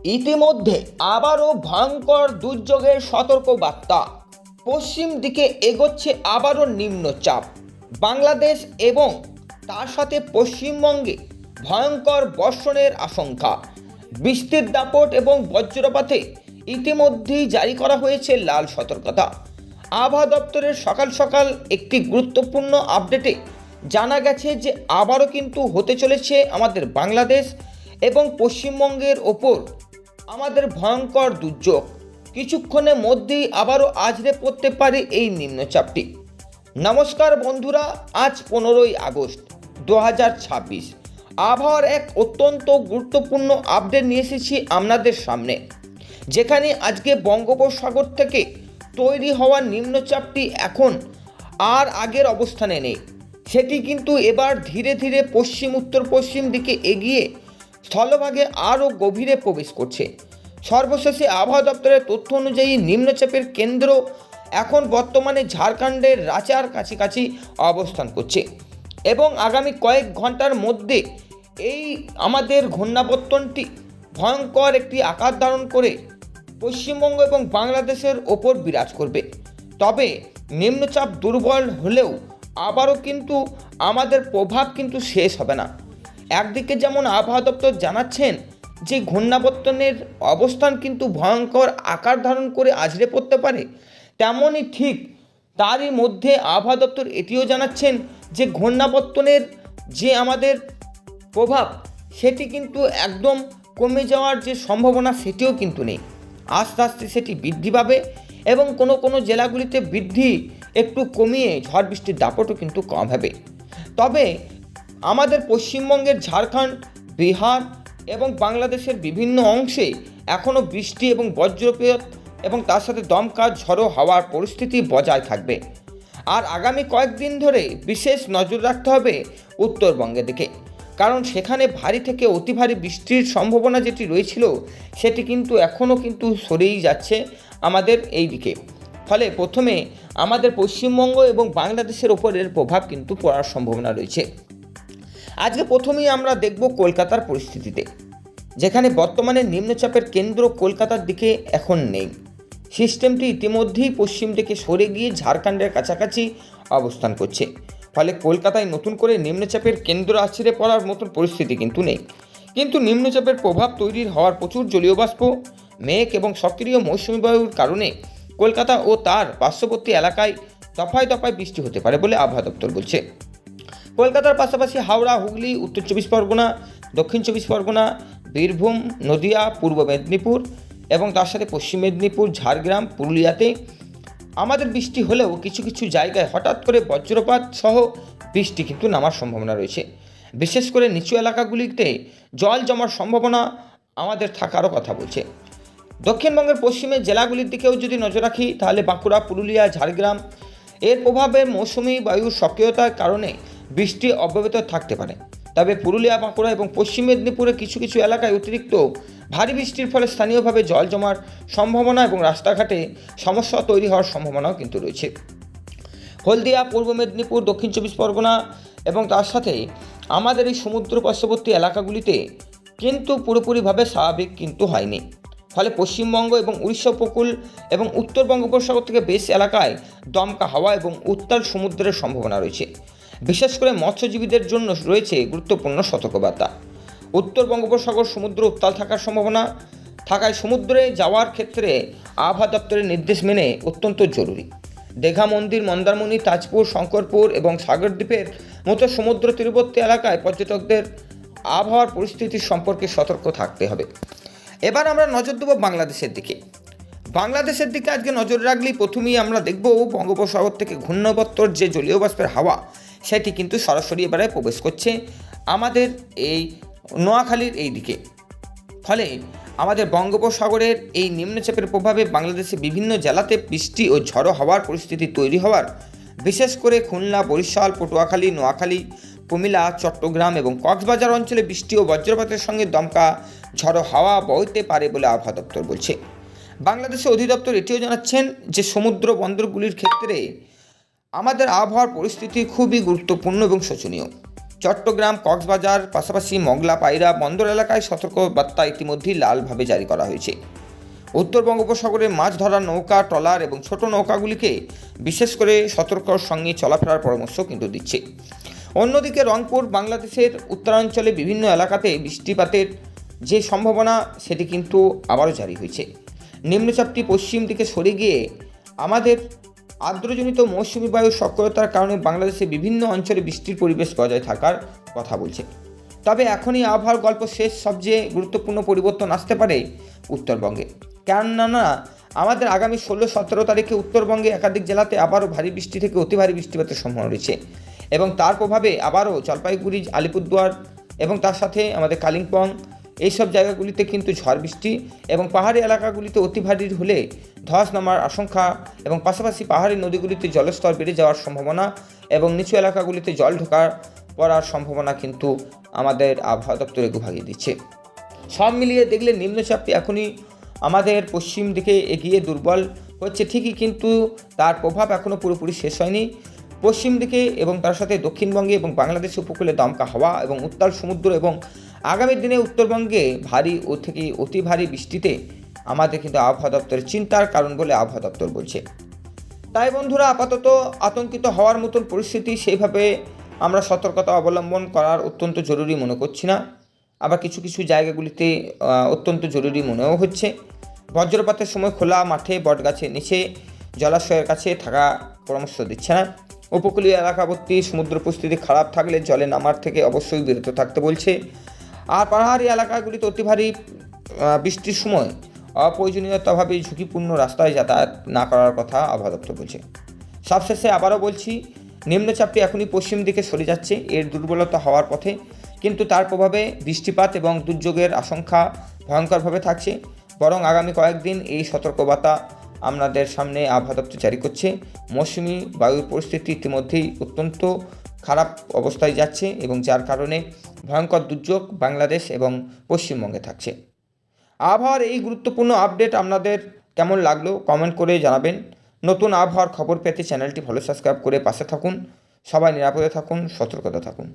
ইতিমধ্যে আবারও ভয়ঙ্কর দুর্যোগের সতর্ক বার্তা। পশ্চিম দিকে এগোচ্ছে আবারও নিম্নচাপ। বাংলাদেশ এবং তার সাথে পশ্চিমবঙ্গে ভয়ঙ্কর বর্ষণের আশঙ্কা। বৃষ্টির দাপট এবং বজ্রপাতে ইতিমধ্যেই জারি করা হয়েছে লাল সতর্কতা। আবহাওয়া দপ্তরের সকাল সকাল একটি গুরুত্বপূর্ণ আপডেটে জানা গেছে যে আবারও কিন্তু হতে চলেছে আমাদের বাংলাদেশ এবং পশ্চিমবঙ্গের ওপর আমাদের ভয়ঙ্কর দুর্যোগ। কিছুক্ষণের মধ্যেই আবারও আছড়ে পড়তে পারে এই নিম্নচাপটি। নমস্কার বন্ধুরা, আজ 15ই আগস্ট 2026 আবহাওয়ার এক অত্যন্ত গুরুত্বপূর্ণ আপডেট নিয়ে এসেছি আপনাদের সামনে, যেখানে আজকে বঙ্গোপসাগর থেকে তৈরি হওয়া নিম্নচাপটি এখন আর আগের অবস্থানে নেই। সেটি কিন্তু এবার ধীরে ধীরে পশ্চিম উত্তর পশ্চিম দিকে এগিয়ে স্থলভাগে আরও গভীরে প্রবেশ করছে। সর্বশেষে আবহাওয়া দপ্তরের তথ্য অনুযায়ী নিম্নচাপের কেন্দ্র এখন বর্তমানে ঝাড়খণ্ডের রাঁচার কাছাকাছি অবস্থান করছে এবং আগামী কয়েক ঘন্টার মধ্যে এই আমাদের ঘূর্ণাবর্তনটি ভয়ঙ্কর একটি আকার ধারণ করে পশ্চিমবঙ্গ এবং বাংলাদেশের ওপর বিরাজ করবে। তবে নিম্নচাপ দুর্বল হলেও আবারও কিন্তু আমাদের প্রভাব কিন্তু শেষ হবে না। একদিকে যেমন আবহাওয়া দপ্তর জানাচ্ছেন যে ঘূর্ণাবর্তনের অবস্থান কিন্তু ভয়ঙ্কর আকার ধারণ করে আছড়ে পড়তে পারে, তেমনই ঠিক তারই মধ্যে আবহাওয়া দপ্তর এটিও জানাচ্ছেন যে ঘূর্ণাবর্তনের যে আমাদের প্রভাব সেটি কিন্তু একদম কমে যাওয়ার যে সম্ভাবনা সেটিও কিন্তু নেই। আস্তে আস্তে সেটি বৃদ্ধি পাবে এবং কোনো কোনো জেলাগুলিতে বৃদ্ধি একটু কমিয়ে ঝড় বৃষ্টির দাপটও কিন্তু কম হবে। তবে আমাদের পশ্চিমবঙ্গের ঝাড়খণ্ড, বিহার এবং বাংলাদেশের বিভিন্ন অংশে এখনও বৃষ্টি এবং বজ্রপাত এবং তার সাথে দমকা ঝড়ো হাওয়ার পরিস্থিতি বজায় থাকবে। আর আগামী কয়েকদিন ধরে বিশেষ নজর রাখতে হবে উত্তরবঙ্গের দিকে, কারণ সেখানে ভারী থেকে অতি ভারী বৃষ্টির সম্ভাবনা যেটি রয়েছিল সেটি কিন্তু এখনও কিন্তু সরেই যাচ্ছে আমাদের এই দিকে। ফলে প্রথমে আমাদের পশ্চিমবঙ্গ এবং বাংলাদেশের ওপর এর প্রভাব কিন্তু পড়ার সম্ভাবনা রয়েছে। আজকে প্রথমেই আমরা দেখব কলকাতার পরিস্থিতিতে, যেখানে বর্তমানে নিম্নচাপের কেন্দ্র কলকাতার দিকে এখন নেই। সিস্টেমটি ইতিমধ্যেই পশ্চিম দিকে সরে গিয়ে ঝাড়খণ্ডের কাছাকাছি অবস্থান করছে। ফলে কলকাতায় নতুন করে নিম্নচাপের কেন্দ্র আছড়ে পড়ার মতন পরিস্থিতি কিন্তু নেই। কিন্তু নিম্নচাপের প্রভাব তৈরির হওয়ার প্রচুর জলীয় বাষ্প, মেঘ এবং সক্রিয় মৌসুমী বায়ুর কারণে কলকাতা ও তার পার্শ্ববর্তী এলাকায় দফায় দফায় বৃষ্টি হতে পারে বলে আবহাওয়া দপ্তর বলছে। কলকাতার পাশাপাশি হাওড়া, হুগলি, উত্তর 24 পরগনা, দক্ষিণ 24 পরগনা, বীরভূম, নদিয়া, পূর্ব মেদিনীপুর এবং তার সাথে পশ্চিম মেদিনীপুর, ঝাড়গ্রাম, পুরুলিয়াতে আমাদের বৃষ্টি হলেও কিছু কিছু জায়গায় হঠাৎ করে বজ্রপাত সহ বৃষ্টি কিন্তু নামার সম্ভাবনা রয়েছে। বিশেষ করে নিচু এলাকাগুলিতে জল জমার সম্ভাবনা আমাদের থাকারও কথা বলছে। দক্ষিণবঙ্গের পশ্চিমের জেলাগুলির দিকেও যদি নজর রাখি তাহলে বাঁকুড়া, পুরুলিয়া, ঝাড়গ্রাম এর প্রভাবে মৌসুমি বায়ুর সক্রিয়তার কারণে বৃষ্টি অব্যাহত থাকতে পারে। তবে পুরুলিয়া, বাঁকুড়া এবং পশ্চিম মেদিনীপুরের কিছু কিছু এলাকায় অতিরিক্ত ভারী বৃষ্টির ফলে স্থানীয়ভাবে জল জমার সম্ভাবনা এবং রাস্তাঘাটে সমস্যা তৈরি হওয়ার সম্ভাবনাও কিন্তু রয়েছে। হলদিয়া, পূর্ব মেদিনীপুর, দক্ষিণ 24 পরগনা এবং তার সাথে আমাদের এই সমুদ্র পার্শ্ববর্তী এলাকাগুলিতে কিন্তু পুরোপুরিভাবে স্বাভাবিক কিন্তু হয়নি। ফলে পশ্চিমবঙ্গ এবং উড়িষ্যা উপকূল এবং উত্তর বঙ্গোপসাগর থেকে বেশ এলাকায় দমকা হাওয়া এবং উত্তাল সমুদ্রের সম্ভাবনা রয়েছে। বিশেষ করে মৎস্যজীবীদের জন্য রয়েছে গুরুত্বপূর্ণ সতর্কবার্তা। উত্তর বঙ্গোপসাগর সমুদ্র উত্তাল থাকার সম্ভাবনা থাকায় সমুদ্রে যাওয়ার ক্ষেত্রে আবহাওয়া দপ্তরের নির্দেশ মেনে অত্যন্ত জরুরি। দীঘা, মন্দির, মন্দারমণি, তাজপুর, শঙ্করপুর এবং সাগরদ্বীপের মতো সমুদ্র তীরবর্তী এলাকায় পর্যটকদের আবহাওয়ার পরিস্থিতি সম্পর্কে সতর্ক থাকতে হবে। এবার আমরা নজর দেব বাংলাদেশের দিকে। বাংলাদেশের দিকে আজকে নজর রাখলেই প্রথমেই আমরা দেখব বঙ্গোপসাগর থেকে ঘূর্ণাবর্তর যে জলীয় বাষ্পের হাওয়া সেটি কিন্তু সরাসরি এবারে প্রবেশ করছে আমাদের এই নোয়াখালীর এই দিকে। ফলে আমাদের বঙ্গোপসাগরের এই নিম্নচাপের প্রভাবে বাংলাদেশে বিভিন্ন জেলাতে বৃষ্টি ও ঝড়ো হওয়ার পরিস্থিতি তৈরি হওয়ার, বিশেষ করে খুলনা, বরিশাল, পটুয়াখালী, নোয়াখালী, কুমিল্লা, চট্টগ্রাম এবং কক্সবাজার অঞ্চলে বৃষ্টি ও বজ্রপাতের সঙ্গে দমকা ঝড়ো হাওয়া বইতে পারে বলে আবহাওয়া দপ্তর বলছে। বাংলাদেশের অধিদপ্তর এটিও জানাচ্ছেন যে সমুদ্র বন্দরগুলির ক্ষেত্রে আমাদের আবহাওয়ার পরিস্থিতি খুবই গুরুত্বপূর্ণ এবং শোচনীয়। চট্টগ্রাম, কক্সবাজার, পাশাপাশি মংলা, পায়রা বন্দর এলাকায় সতর্কবার্তা ইতিমধ্যেই লালভাবে জারি করা হয়েছে। উত্তর বঙ্গোপসাগরে মাছ ধরার নৌকা, ট্রলার এবং ছোট নৌকাগুলিকে বিশেষ করে সতর্কর সঙ্গে চলাফেরার পরামর্শ কিন্তু দিচ্ছে। অন্যদিকে রংপুর, বাংলাদেশের উত্তরাঞ্চলে বিভিন্ন এলাকাতে বৃষ্টিপাতের যে সম্ভাবনা সেটি কিন্তু আবারও জারি হয়েছে। নিম্নচাপটি পশ্চিম দিকে সরে গিয়ে আমাদের আর্দ্রজনিত মৌসুমি বায়ুর সক্রিয়তার কারণে বাংলাদেশে বিভিন্ন অঞ্চলে বৃষ্টির পরিবেশ বজায় থাকার কথা বলছে। তবে এখনই আবহাওয়ার গল্প শেষ। সবচেয়ে গুরুত্বপূর্ণ পরিবর্তন আসতে পারে উত্তরবঙ্গে, কেননা আমাদের আগামী 16-17 তারিখে উত্তরবঙ্গে একাধিক জেলাতে আবারও ভারী বৃষ্টি থেকে অতি ভারী বৃষ্টিপাতের সম্ভাবনা রয়েছে এবং তার প্রভাবে আবারও জলপাইগুড়ি, আলিপুরদুয়ার এবং তার সাথে আমাদের কালিম্পং এইসব জায়গাগুলিতে কিন্তু ঝড় বৃষ্টি এবং পাহাড়ি এলাকাগুলিতে অতি ভারী হলে ধস নামার আশঙ্কা এবং পাশাপাশি পাহাড়ি নদীগুলিতে জলস্তর বেড়ে যাওয়ার সম্ভাবনা এবং নিচু এলাকাগুলিতে জল পড়ার সম্ভাবনা কিন্তু আমাদের আবহাওয়া দপ্তর ভাগিয়ে দিচ্ছে। সব মিলিয়ে দেখলে নিম্নচাপটি এখনই আমাদের পশ্চিম দিকে এগিয়ে দুর্বল হচ্ছে ঠিকই, কিন্তু তার প্রভাব এখনও পুরোপুরি শেষ হয়নি। পশ্চিম দিকে এবং তার সাথে দক্ষিণবঙ্গে এবং বাংলাদেশ উপকূলে দমকা হাওয়া এবং উত্তাল সমুদ্র এবং আগামী দিনে উত্তরবঙ্গে ভারী ও থেকে অতি ভারী বৃষ্টিতে আমাদের কিন্তু আবহাওয়া দপ্তরের চিন্তার কারণ বলে আবহাওয়া দপ্তর বলছে। তাই বন্ধুরা, আপাতত আতঙ্কিত হওয়ার মতন পরিস্থিতি সেইভাবে আমরা সতর্কতা অবলম্বন করার অত্যন্ত জরুরি মনে করছি না। আবার কিছু কিছু জায়গাগুলিতে অত্যন্ত জরুরি মনেও হচ্ছে। বজ্রপাতের সময় খোলা মাঠে, বটগাছের নিচে, জলাশয়ের কাছে থাকা পরামর্শ দিচ্ছে না। উপকূলীয় এলাকাবর্তী সমুদ্র পরিস্থিতি খারাপ থাকলে জলে নামার থেকে অবশ্যই বিরত থাকতে বলছে। আর পাহাড়ি এলাকাগুলিতে অতি ভারী বৃষ্টির সময় অপ্রয়োজনীয়তাভাবে ঝুঁকিপূর্ণ রাস্তায় যাতায়াত না করার কথা আবহাওয়া দপ্তর বলছে। সবশেষে আবারও বলছি, নিম্নচাপটি এখনই পশ্চিম দিকে সরে যাচ্ছে, এর দুর্বলতা হওয়ার পথে, কিন্তু তার প্রভাবে বৃষ্টিপাত এবং দুর্যোগের আশঙ্কা ভয়ঙ্করভাবে থাকছে। বরং আগামী কয়েকদিন এই সতর্কবার্তা আপনাদের সামনে আবহাওয়া দপ্তর জারি করছে। মৌসুমি বায়ুর পরিস্থিতি ইতিমধ্যেই অত্যন্ত খারাপ অবস্থায় যাচ্ছে এবং যার কারণে ভয়ঙ্কর দুর্যোগ বাংলাদেশ এবং পশ্চিমবঙ্গে থাকছে। আবহাওয়ার এই গুরুত্বপূর্ণ আপডেট আপনাদের কেমন লাগলো কমেন্ট করে জানাবেন। নতুন আবহাওয়ার খবর পেতে চ্যানেলটি সাবস্ক্রাইব করে পাশে থাকুন। সবাই নিরাপদে থাকুন, সতর্কতা থাকুন।